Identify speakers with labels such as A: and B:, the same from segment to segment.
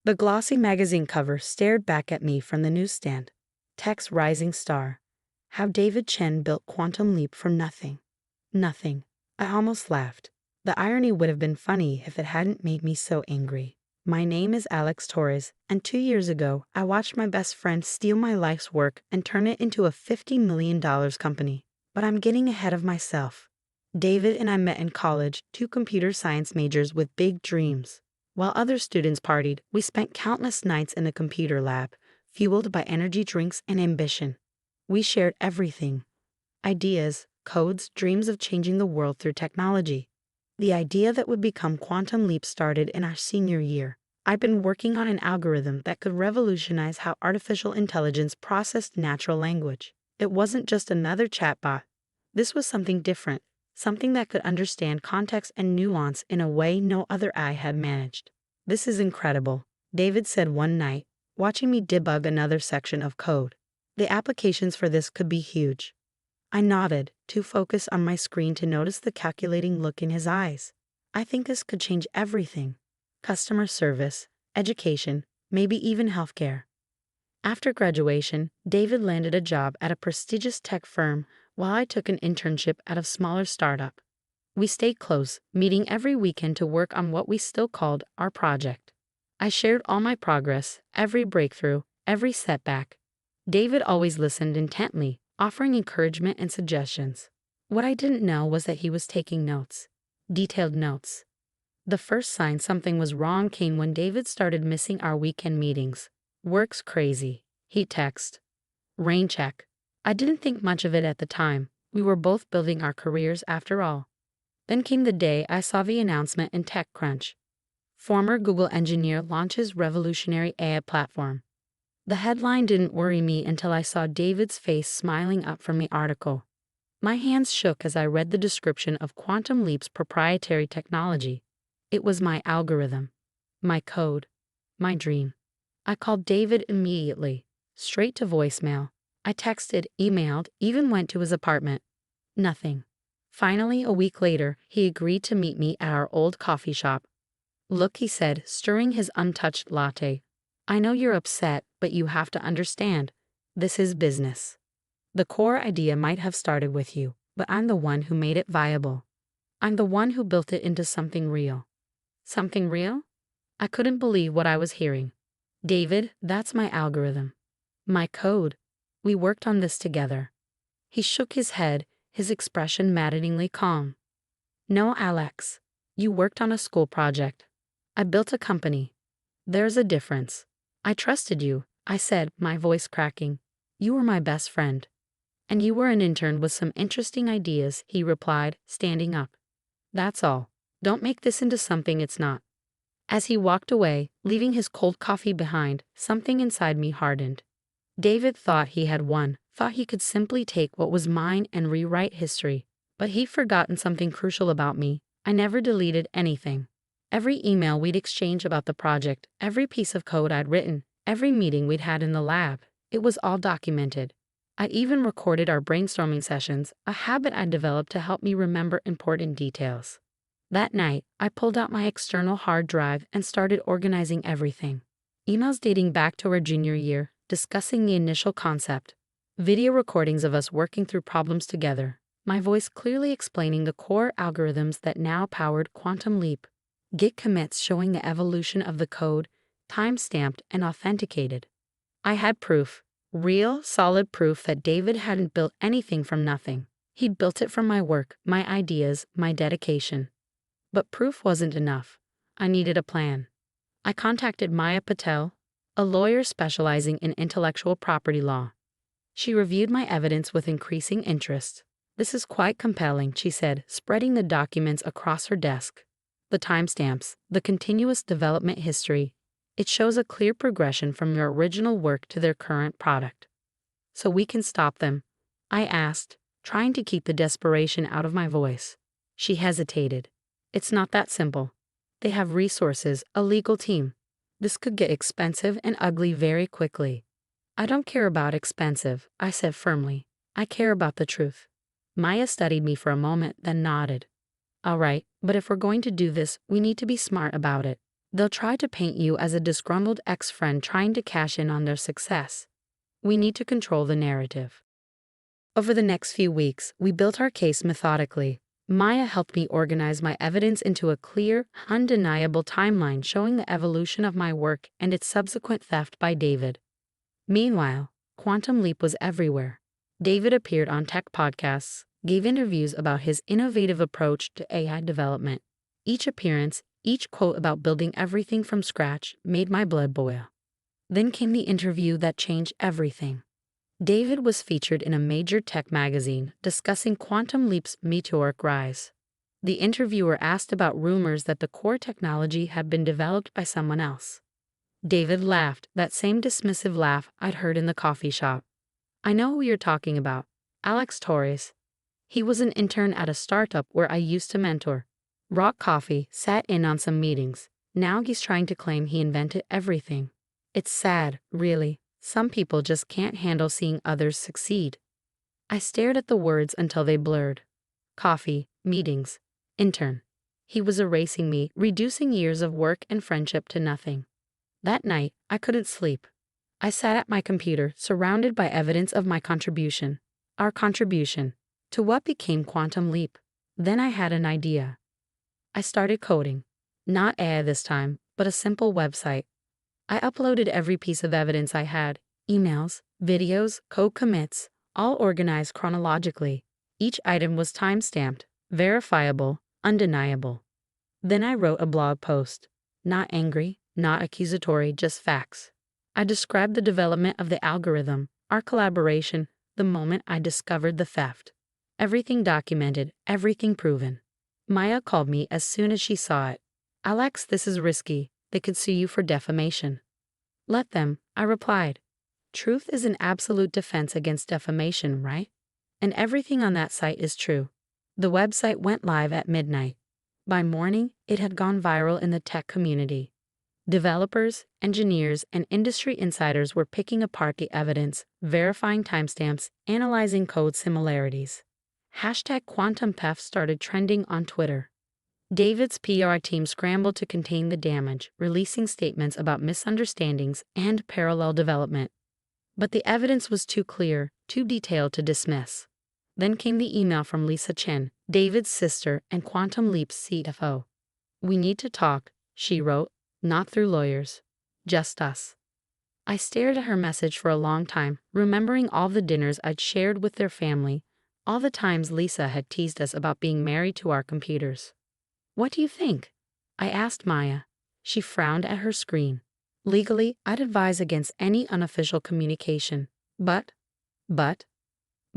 A: The glossy magazine cover stared back at me from the newsstand. Text Rising Star. How David Chen built Quantum Leap from nothing. Nothing. I almost laughed. The irony would have been funny if it hadn't made me so angry. My name is Alex Torres, and 2 years ago, I watched my best friend steal my life's work and turn it into a $50 million company. But I'm getting ahead of myself. David and I met in college, two computer science majors with big dreams. While other students partied, we spent countless nights in the computer lab, fueled by energy drinks and ambition. We shared everything. Ideas, codes, dreams of changing the world through technology. The idea that would become Quantum Leap started in our senior year. I'd been working on an algorithm that could revolutionize how artificial intelligence processed natural language. It wasn't just another chatbot. This was something different, something that could understand context and nuance in a way no other eye had managed. This is incredible, David said one night, watching me debug another section of code. The applications for this could be huge. I nodded, too focused on my screen to notice the calculating look in his eyes. I think this could change everything. Customer service, education, maybe even healthcare. After graduation, David landed a job at a prestigious tech firm while I took an internship at a smaller startup. We stayed close, meeting every weekend to work on what we still called our project. I shared all my progress, every breakthrough, every setback. David always listened intently, offering encouragement and suggestions. What I didn't know was that he was taking notes. Detailed notes. The first sign something was wrong came when David started missing our weekend meetings. Work's crazy, he texted. Rain check. I didn't think much of it at the time. We were both building our careers after all. Then came the day I saw the announcement in TechCrunch. Former Google engineer launches revolutionary AI platform. The headline didn't worry me until I saw David's face smiling up from the article. My hands shook as I read the description of Quantum Leap's proprietary technology. It was my algorithm, my code, my dream. I called David immediately, straight to voicemail. I texted, emailed, even went to his apartment. Nothing. Finally, a week later, he agreed to meet me at our old coffee shop. Look, he said, stirring his untouched latte. I know you're upset, but you have to understand. This is business. The core idea might have started with you, but I'm the one who made it viable. I'm the one who built it into something real. Something real? I couldn't believe what I was hearing. David, that's my algorithm. My code. We worked on this together. He shook his head, his expression maddeningly calm. No, Alex. You worked on a school project. I built a company. There's a difference. I trusted you, I said, my voice cracking. You were my best friend. And you were an intern with some interesting ideas, he replied, standing up. That's all. Don't make this into something it's not. As he walked away, leaving his cold coffee behind, something inside me hardened. David thought he had won, thought he could simply take what was mine and rewrite history. But he'd forgotten something crucial about me. I never deleted anything. Every email we'd exchanged about the project, every piece of code I'd written, every meeting we'd had in the lab, it was all documented. I even recorded our brainstorming sessions, a habit I developed to help me remember important details. That night, I pulled out my external hard drive and started organizing everything. Emails dating back to our junior year, discussing the initial concept. Video recordings of us working through problems together, my voice clearly explaining the core algorithms that now powered Quantum Leap. Git commits showing the evolution of the code, time-stamped and authenticated. I had proof, real, solid proof that David hadn't built anything from nothing. He'd built it from my work, my ideas, my dedication. But proof wasn't enough. I needed a plan. I contacted Maya Patel, a lawyer specializing in intellectual property law. She reviewed my evidence with increasing interest. This is quite compelling, she said, spreading the documents across her desk. The timestamps, the continuous development history. It shows a clear progression from your original work to their current product. So we can stop them? I asked, trying to keep the desperation out of my voice. She hesitated. It's not that simple. They have resources, a legal team. This could get expensive and ugly very quickly. I don't care about expensive, I said firmly. I care about the truth. Maya studied me for a moment, then nodded. All right, but if we're going to do this, we need to be smart about it. They'll try to paint you as a disgruntled ex-friend trying to cash in on their success. We need to control the narrative. Over the next few weeks, we built our case methodically. Maya helped me organize my evidence into a clear, undeniable timeline showing the evolution of my work and its subsequent theft by David. Meanwhile, Quantum Leap was everywhere. David appeared on tech podcasts, gave interviews about his innovative approach to AI development. Each appearance, each quote about building everything from scratch made my blood boil. Then came the interview that changed everything. David was featured in a major tech magazine discussing Quantum Leap's meteoric rise. The interviewer asked about rumors that the core technology had been developed by someone else. David laughed, that same dismissive laugh I'd heard in the coffee shop. I know who you're talking about, Alex Torres. He was an intern at a startup where I used to mentor. Rock Coffee sat in on some meetings. Now he's trying to claim he invented everything. It's sad, really. Some people just can't handle seeing others succeed. I stared at the words until they blurred. Coffee, meetings, intern. He was erasing me, reducing years of work and friendship to nothing. That night, I couldn't sleep. I sat at my computer, surrounded by evidence of my contribution. Our contribution to what became Quantum Leap. Then I had an idea. I started coding. Not AI this time, but a simple website. I uploaded every piece of evidence I had, emails, videos, code commits, all organized chronologically. Each item was time-stamped, verifiable, undeniable. Then I wrote a blog post. Not angry, not accusatory, just facts. I described the development of the algorithm, our collaboration, the moment I discovered the theft. Everything documented, everything proven. Maya called me as soon as she saw it. Alex, this is risky. They could sue you for defamation. Let them, I replied. Truth is an absolute defense against defamation, right? And everything on that site is true. The website went live at midnight. By morning, it had gone viral in the tech community. Developers, engineers, and industry insiders were picking apart the evidence, verifying timestamps, analyzing code similarities. Hashtag Quantum Theft started trending on Twitter. David's PR team scrambled to contain the damage, releasing statements about misunderstandings and parallel development. But the evidence was too clear, too detailed to dismiss. Then came the email from Lisa Chen, David's sister and Quantum Leap's CFO. We need to talk, she wrote, not through lawyers. Just us. I stared at her message for a long time, remembering all the dinners I'd shared with their family, all the times Lisa had teased us about being married to our computers. What do you think? I asked Maya. She frowned at her screen. Legally, I'd advise against any unofficial communication. But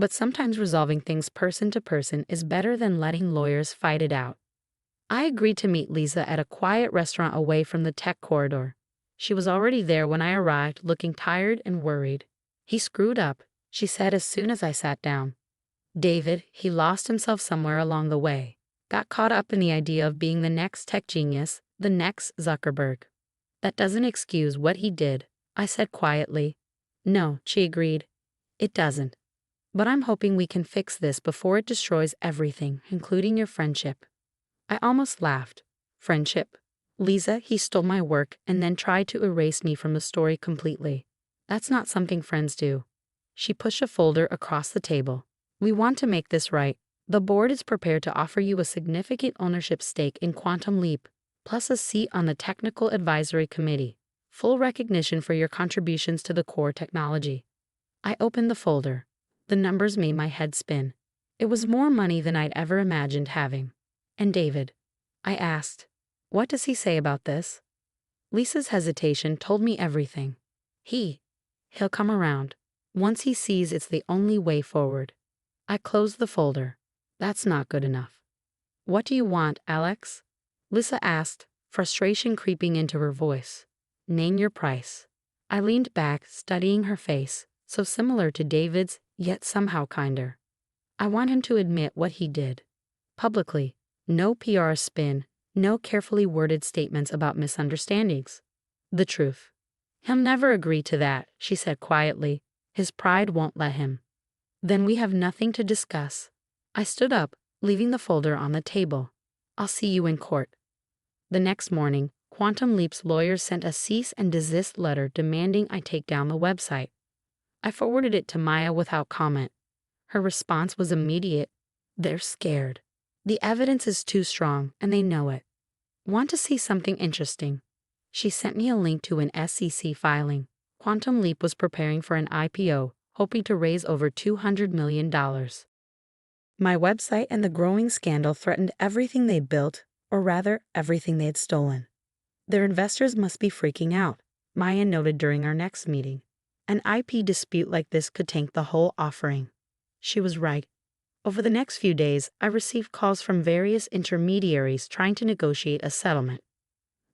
A: sometimes resolving things person to person is better than letting lawyers fight it out. I agreed to meet Lisa at a quiet restaurant away from the tech corridor. She was already there when I arrived, looking tired and worried. He screwed up, she said as soon as I sat down. David, he lost himself somewhere along the way. Got caught up in the idea of being the next tech genius, the next Zuckerberg. That doesn't excuse what he did, I said quietly. No, she agreed. It doesn't. But I'm hoping we can fix this before it destroys everything, including your friendship. I almost laughed. Friendship? Lisa, he stole my work and then tried to erase me from the story completely. That's not something friends do. She pushed a folder across the table. We want to make this right. The board is prepared to offer you a significant ownership stake in Quantum Leap, plus a seat on the Technical Advisory Committee. Full recognition for your contributions to the core technology. I opened the folder. The numbers made my head spin. It was more money than I'd ever imagined having. And David? I asked. What does he say about this? Lisa's hesitation told me everything. He'll come around. Once he sees it's the only way forward. I closed the folder. That's not good enough. What do you want, Alex? Lisa asked, frustration creeping into her voice. Name your price. I leaned back, studying her face, so similar to David's, yet somehow kinder. I want him to admit what he did. Publicly. No PR spin, no carefully worded statements about misunderstandings. The truth. He'll never agree to that, she said quietly. His pride won't let him. Then we have nothing to discuss. I stood up, leaving the folder on the table. I'll see you in court. The next morning, Quantum Leap's lawyers sent a cease and desist letter demanding I take down the website. I forwarded it to Maya without comment. Her response was immediate. They're scared. The evidence is too strong, and they know it. Want to see something interesting? She sent me a link to an SEC filing. Quantum Leap was preparing for an IPO, hoping to raise over $200 million. My website and the growing scandal threatened everything they built, or rather, everything they had stolen. Their investors must be freaking out, Maya noted during our next meeting. An IP dispute like this could tank the whole offering. She was right. Over the next few days, I received calls from various intermediaries trying to negotiate a settlement.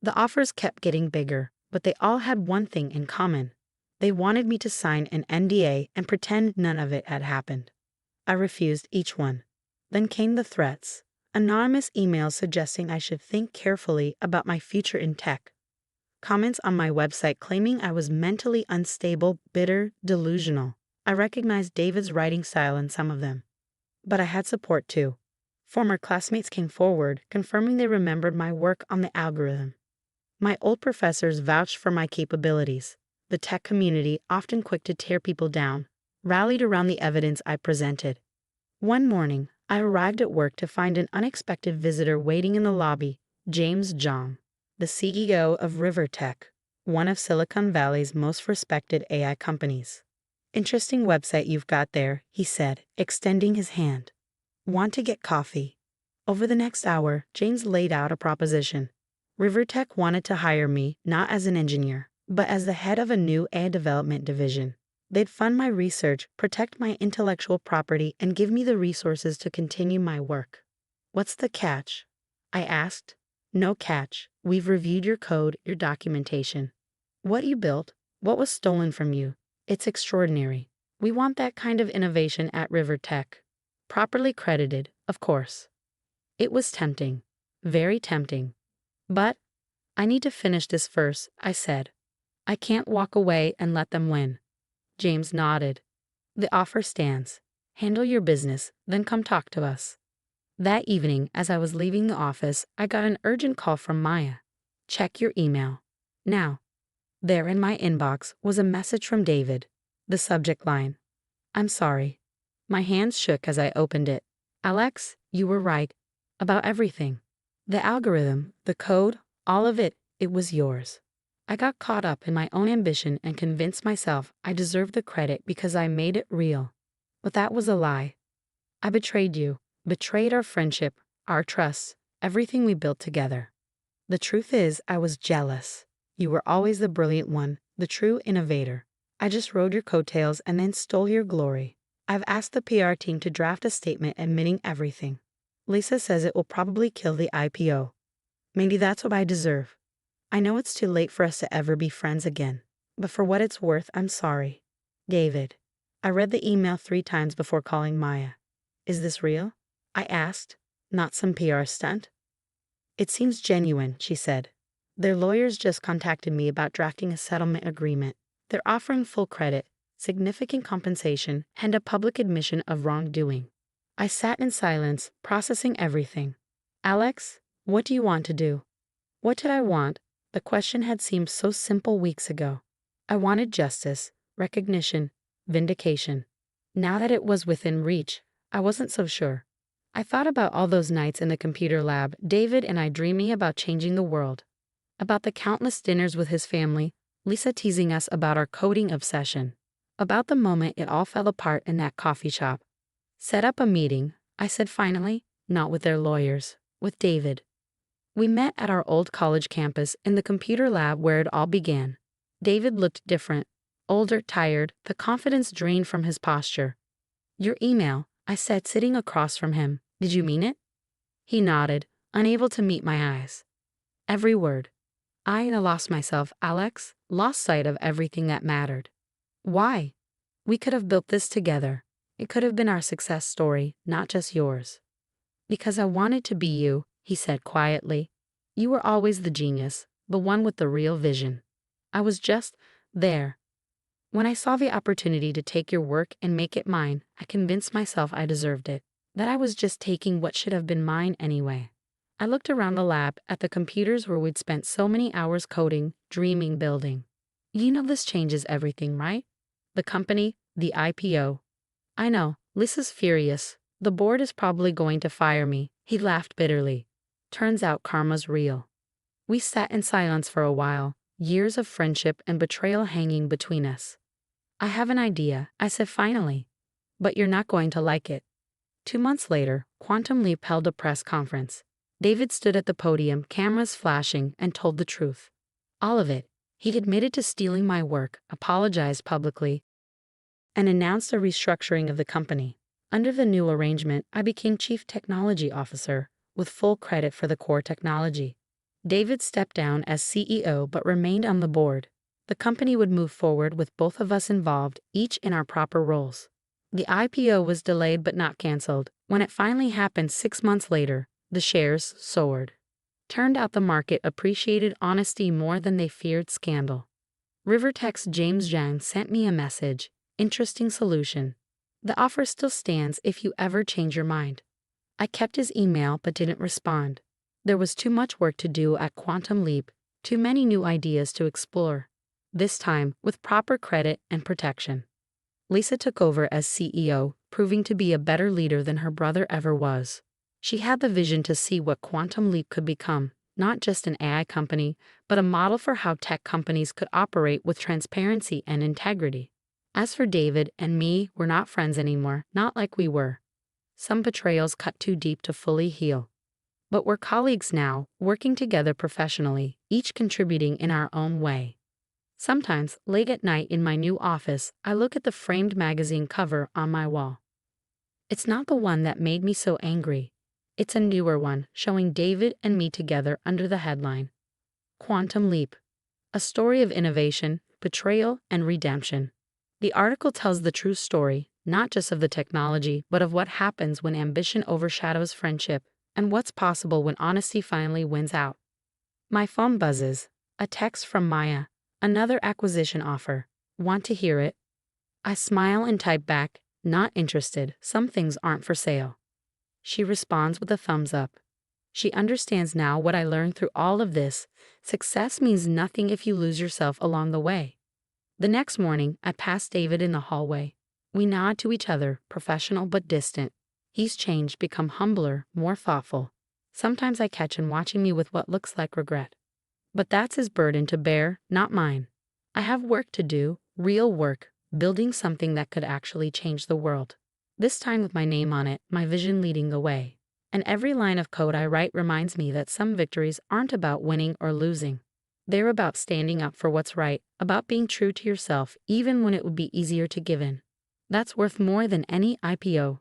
A: The offers kept getting bigger, but they all had one thing in common. They wanted me to sign an NDA and pretend none of it had happened. I refused each one. Then came the threats. Anonymous emails suggesting I should think carefully about my future in tech. Comments on my website claiming I was mentally unstable, bitter, delusional. I recognized David's writing style in some of them. But I had support too. Former classmates came forward, confirming they remembered my work on the algorithm. My old professors vouched for my capabilities. The tech community, often quick to tear people down, rallied around the evidence I presented. One morning, I arrived at work to find an unexpected visitor waiting in the lobby, James Zhang, the CEO of RiverTech, one of Silicon Valley's most respected AI companies. Interesting website you've got there, he said, extending his hand. Want to get coffee? Over the next hour, James laid out a proposition. RiverTech wanted to hire me not as an engineer, but as the head of a new AI development division. They'd fund my research, protect my intellectual property, and give me the resources to continue my work. What's the catch? I asked. No catch. We've reviewed your code, your documentation. What you built, what was stolen from you. It's extraordinary. We want that kind of innovation at RiverTech. Properly credited, of course. It was tempting. Very tempting. But I need to finish this first, I said. I can't walk away and let them win. James nodded. The offer stands. Handle your business, then come talk to us. That evening, as I was leaving the office, I got an urgent call from Maya. Check your email. Now. There in my inbox was a message from David. The subject line. I'm sorry. My hands shook as I opened it. Alex, you were right. About everything. The algorithm, the code, all of it, it was yours. I got caught up in my own ambition and convinced myself I deserved the credit because I made it real. But that was a lie. I betrayed you, betrayed our friendship, our trust, everything we built together. The truth is, I was jealous. You were always the brilliant one, the true innovator. I just rode your coattails and then stole your glory. I've asked the PR team to draft a statement admitting everything. Lisa says it will probably kill the IPO. Maybe that's what I deserve. I know it's too late for us to ever be friends again, but for what it's worth, I'm sorry. David. I read the email 3 times before calling Maya. Is this real? I asked, not some PR stunt. It seems genuine, she said. Their lawyers just contacted me about drafting a settlement agreement. They're offering full credit, significant compensation, and a public admission of wrongdoing. I sat in silence, processing everything. Alex, what do you want to do? What did I want? The question had seemed so simple weeks ago. I wanted justice, recognition, vindication. Now that it was within reach, I wasn't so sure. I thought about all those nights in the computer lab, David and I dreaming about changing the world. About the countless dinners with his family, Lisa teasing us about our coding obsession. About the moment it all fell apart in that coffee shop. Set up a meeting, I said finally, not with their lawyers, with David. We met at our old college campus in the computer lab where it all began. David looked different, older, tired, the confidence drained from his posture. Your email, I said, sitting across from him. Did you mean it? He nodded, unable to meet my eyes. Every word. I lost myself, Alex, lost sight of everything that mattered. Why? We could have built this together. It could have been our success story, not just yours. Because I wanted to be you, he said quietly. You were always the genius, the one with the real vision. I was just there. When I saw the opportunity to take your work and make it mine, I convinced myself I deserved it, that I was just taking what should have been mine anyway. I looked around the lab at the computers where we'd spent so many hours coding, dreaming, building. You know this changes everything, right? The company, the IPO. I know, Lisa's furious. The board is probably going to fire me. He laughed bitterly. Turns out karma's real. We sat in silence for a while, years of friendship and betrayal hanging between us. I have an idea, I said finally. But you're not going to like it. 2 months later, Quantum Leap held a press conference. David stood at the podium, cameras flashing, and told the truth. All of it. He'd admitted to stealing my work, apologized publicly, and announced a restructuring of the company. Under the new arrangement, I became Chief Technology Officer, with full credit for the core technology. David stepped down as CEO but remained on the board. The company would move forward with both of us involved, each in our proper roles. The IPO was delayed but not canceled. When it finally happened 6 months later, the shares soared. Turned out the market appreciated honesty more than they feared scandal. Rivertech's James Zhang sent me a message. Interesting solution. The offer still stands if you ever change your mind. I kept his email but didn't respond. There was too much work to do at Quantum Leap, too many new ideas to explore. This time, with proper credit and protection. Lisa took over as CEO, proving to be a better leader than her brother ever was. She had the vision to see what Quantum Leap could become, not just an AI company, but a model for how tech companies could operate with transparency and integrity. As for David and me, we're not friends anymore, not like we were. Some betrayals cut too deep to fully heal. But we're colleagues now, working together professionally, each contributing in our own way. Sometimes, late at night in my new office, I look at the framed magazine cover on my wall. It's not the one that made me so angry. It's a newer one, showing David and me together under the headline, Quantum Leap. A story of innovation, betrayal, and redemption. The article tells the true story, not just of the technology, but of what happens when ambition overshadows friendship, and what's possible when honesty finally wins out. My phone buzzes. A text from Maya. Another acquisition offer. Want to hear it? I smile and type back, not interested, some things aren't for sale. She responds with a thumbs up. She understands now what I learned through all of this. Success means nothing if you lose yourself along the way. The next morning, I pass David in the hallway. We nod to each other, professional but distant. He's changed, become humbler, more thoughtful. Sometimes I catch him watching me with what looks like regret. But that's his burden to bear, not mine. I have work to do, real work, building something that could actually change the world. This time with my name on it, my vision leading the way. And every line of code I write reminds me that some victories aren't about winning or losing. They're about standing up for what's right, about being true to yourself even when it would be easier to give in. That's worth more than any IPO.